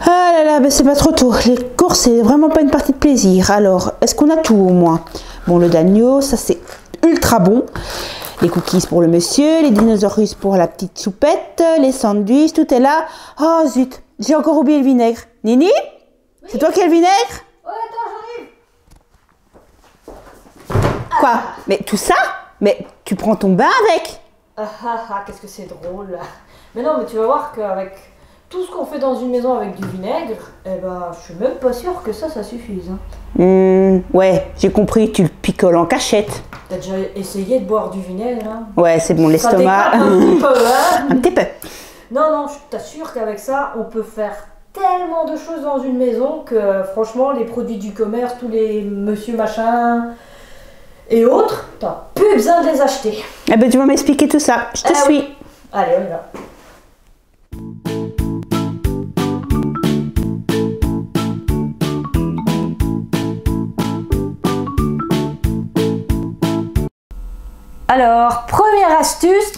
Ah là là, ben c'est pas trop tôt. Les courses, c'est vraiment pas une partie de plaisir. Alors, est-ce qu'on a tout au moins? Bon, le d'agneau, ça c'est ultra bon. Les cookies pour le monsieur, les dinosaures pour la petite choupette, les sandwichs, tout est là. Oh zut, j'ai encore oublié le vinaigre. Nini, oui? C'est toi qui as le vinaigre? Oh, attends, j'arrive. Quoi? Mais tout ça? Mais tu prends ton bain avec? Qu'est-ce que c'est drôle. Mais non, mais tu vas voir qu'avec tout ce qu'on fait dans une maison avec du vinaigre, eh ben, je suis même pas sûre que ça suffise. Ouais, j'ai compris, tu le picoles en cachette. T'as déjà essayé de boire du vinaigre, hein? Ouais, c'est bon, l'estomac. Un petit peu, hein? Un petit peu. Non, je t'assure qu'avec ça, on peut faire tellement de choses dans une maison que franchement, les produits du commerce, tous les monsieur machin et autres, t'as plus besoin de les acheter. Eh ben, tu vas m'expliquer tout ça. Je te suis. Oui. Allez, on y va. Alors, première astuce,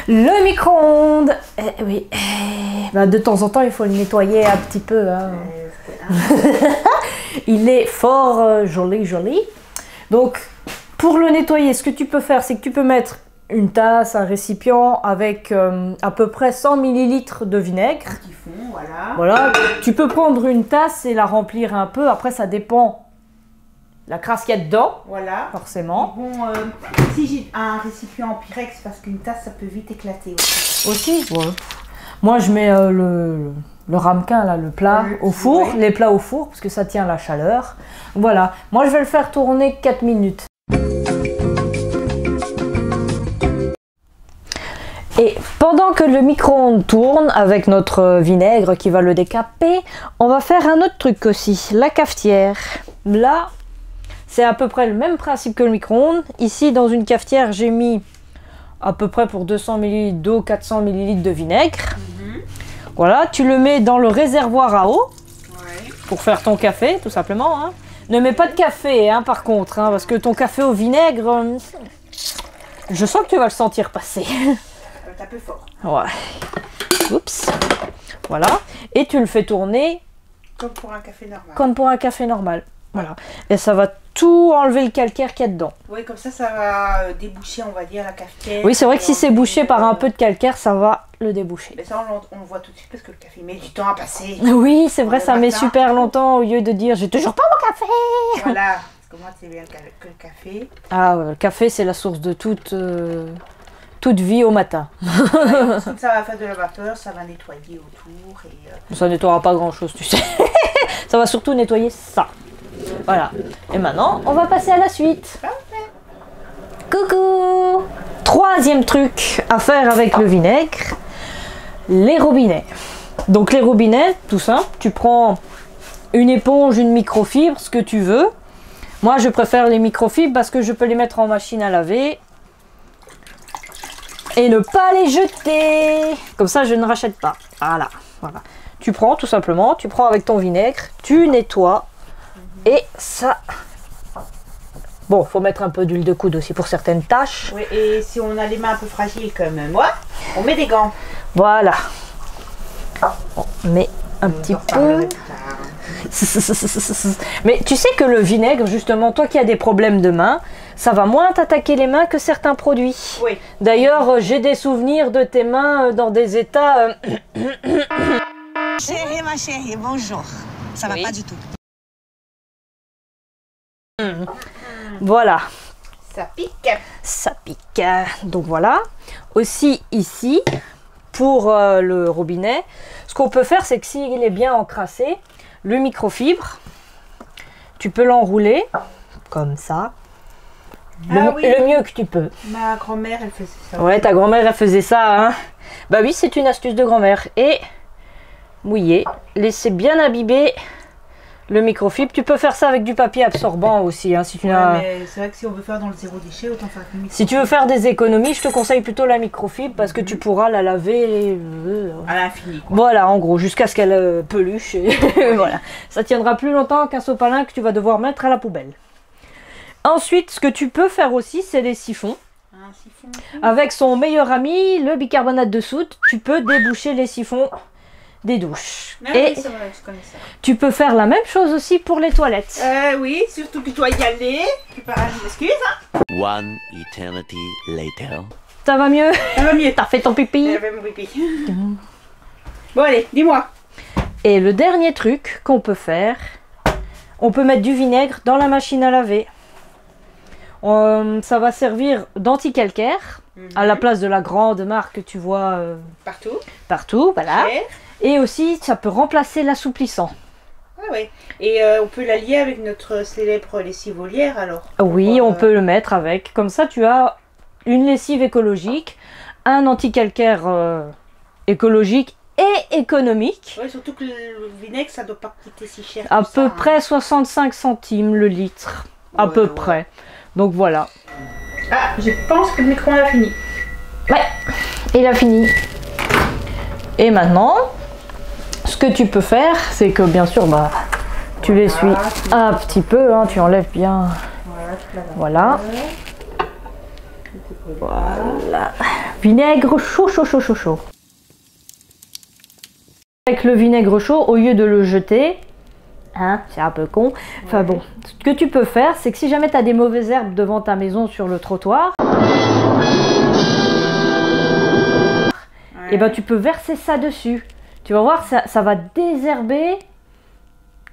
le micro-ondes. Oui, bah, de temps en temps, il faut le nettoyer un petit peu. Hein. Il est fort joli. Donc, pour le nettoyer, ce que tu peux faire, c'est que tu peux mettre une tasse, un récipient avec à peu près 100 ml de vinaigre. Petit fond, voilà. Voilà, tu peux prendre une tasse et la remplir un peu. Après, ça dépend la crasse qu'il y a dedans. Voilà. Forcément. Bon, si j'ai un récipient en Pyrex, parce qu'une tasse, ça peut vite éclater aussi. Aussi, ouais. Moi, je mets le ramequin, là, le plat au four, les plats au four, parce que ça tient la chaleur. Voilà. Moi, je vais le faire tourner 4 minutes. Et pendant que le micro-ondes tourne avec notre vinaigre qui va le décaper, on va faire un autre truc aussi, la cafetière. Là, c'est à peu près le même principe que le micro-ondes. Ici, dans une cafetière, j'ai mis à peu près pour 200 ml d'eau, 400 ml de vinaigre. Voilà, tu le mets dans le réservoir à eau pour faire ton café, tout simplement. Hein. Ne mets pas de café, hein, par contre, hein, parce que ton café au vinaigre, je sens que tu vas le sentir passer. Un peu fort. Ouais. Oups. Voilà. Et tu le fais tourner. Comme pour un café normal. Comme pour un café normal. Voilà. Et ça va tout enlever le calcaire qu'il y a dedans. Oui, comme ça va déboucher, on va dire, la cafetière. Oui, c'est vrai que si c'est bouché par un peu de calcaire, ça va le déboucher. Mais ça, on le voit tout de suite parce que le café met du temps à passer. Oui, c'est vrai, ça met super longtemps au lieu de dire j'ai toujours pas mon café. Voilà. Parce que moi, c'est bien que le café. Ah, ouais, le café, c'est la source de toute vie au matin. Ouais, comme ça va faire de la vapeur, ça va nettoyer autour. Et, Ça nettoiera pas grand chose, tu sais. Ça va surtout nettoyer ça. Voilà. Et maintenant, on va passer à la suite. Parfait. Coucou! Troisième truc à faire avec le vinaigre, les robinets. Donc les robinets, tout simple, tu prends une éponge, une microfibre, ce que tu veux. Moi, je préfère les microfibres parce que je peux les mettre en machine à laver. Et ne pas les jeter. Comme ça, je ne rachète pas. Voilà. Tu prends tout simplement, tu prends avec ton vinaigre, tu nettoies. Et ça... Bon, faut mettre un peu d'huile de coude aussi pour certaines tâches. Oui, et si on a les mains un peu fragiles comme moi, on met des gants. Voilà. On met un petit peu. Mais tu sais que le vinaigre, justement, toi qui as des problèmes de mains, ça va moins t'attaquer les mains que certains produits. Oui. D'ailleurs, j'ai des souvenirs de tes mains dans des états... Chérie, ma chérie, bonjour. Ça va pas du tout. Voilà. Ça pique. Ça pique. Donc voilà. Aussi ici, pour le robinet, ce qu'on peut faire, c'est que s'il est bien encrassé, le microfibre, tu peux l'enrouler comme ça. Le mieux que tu peux. Ma grand-mère, elle faisait ça. Ouais, ta grand-mère, elle faisait ça. Hein. Bah oui, c'est une astuce de grand-mère. Et mouiller, laisser bien imbiber le microfibre. Tu peux faire ça avec du papier absorbant aussi. Hein, si tu n'as... mais c'est vrai que si on veut faire dans le zéro déchet, autant faire avec le microfibre. Si tu veux faire des économies, je te conseille plutôt la microfibre parce que tu pourras la laver à l'infini. Voilà, en gros, jusqu'à ce qu'elle peluche. Et voilà. Ça tiendra plus longtemps qu'un sopalin que tu vas devoir mettre à la poubelle. Ensuite, ce que tu peux faire aussi, c'est les siphons. Un siphon. Avec son meilleur ami, le bicarbonate de soude, tu peux déboucher les siphons des douches. Ah, Et oui, c'est vrai, je connais ça. tu peux faire la même chose aussi pour les toilettes. Oui, surtout que je dois y aller. Excuse. One eternity later. Ça va mieux? Ça va mieux. T'as fait ton pipi? J'avais mon pipi. Bon, allez, dis-moi. Et le dernier truc qu'on peut faire, on peut mettre du vinaigre dans la machine à laver. Ça va servir d'anti-calcaire à la place de la grande marque que tu vois partout, voilà. Cher. Et aussi, ça peut remplacer l'assouplissant. Ah ouais. Et on peut l'allier avec notre célèbre lessive Olière alors. Oui, on peut le mettre avec. Comme ça, tu as une lessive écologique, un anti-calcaire écologique et économique. Ouais, surtout que le vinaigre, ça doit pas coûter si cher. À que peu ça, près 65 centimes le litre. À Ouais, peu ouais. près. Donc voilà. Ah, je pense que le micro-ondes a fini. Ouais, il a fini. Et maintenant, ce que tu peux faire, c'est que bien sûr, bah, tu l'essuies un petit peu, hein, tu enlèves bien. Voilà. Voilà. Vinaigre chaud, chaud, chaud, chaud, chaud. Avec le vinaigre chaud, au lieu de le jeter, hein, c'est un peu con. Enfin bon, ce que tu peux faire, c'est que si jamais tu as des mauvaises herbes devant ta maison sur le trottoir, et ben tu peux verser ça dessus. Tu vas voir, ça va désherber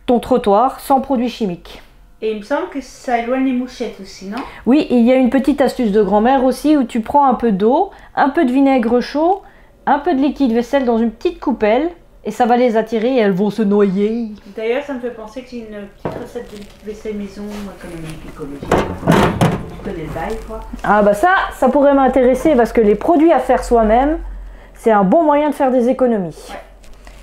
ton trottoir sans produits chimiques. Et il me semble que ça éloigne les mouchettes aussi, non? Oui, il y a une petite astuce de grand-mère aussi où tu prends un peu d'eau, un peu de vinaigre chaud, un peu de liquide vaisselle dans une petite coupelle et ça va les attirer et elles vont se noyer. D'ailleurs, ça me fait penser que j'ai une petite recette de liquide vaisselle maison, économique, écologique. Tu connais le bail, quoi. Ah bah ça pourrait m'intéresser parce que les produits à faire soi-même, c'est un bon moyen de faire des économies. Ouais.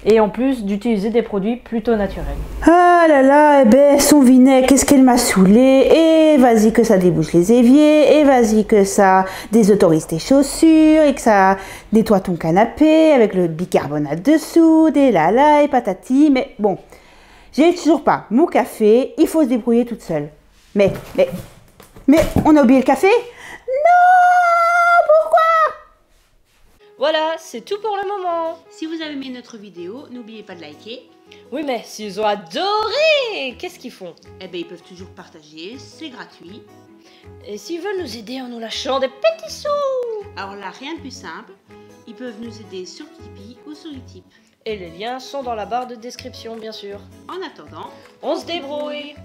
Et en plus d'utiliser des produits plutôt naturels. Ah là là, eh ben, son vinaigre, qu'est-ce qu'elle m'a saoulé. Et vas-y que ça débouche les éviers, et vas-y que ça désautorise tes chaussures, et que ça nettoie ton canapé avec le bicarbonate dessous, des là et patati. Mais bon, j'ai toujours pas mon café, il faut se débrouiller toute seule. Mais, on a oublié le café? Non, pourquoi? Voilà, c'est tout pour le moment. Si vous avez aimé notre vidéo, n'oubliez pas de liker. Oui, mais s'ils ont adoré, qu'est-ce qu'ils font? Eh ben, ils peuvent toujours partager, c'est gratuit. Et s'ils veulent nous aider en nous lâchant des petits sous? Alors là, rien de plus simple, ils peuvent nous aider sur Tipeee ou sur Utip. Et les liens sont dans la barre de description, bien sûr. En attendant, On se débrouille.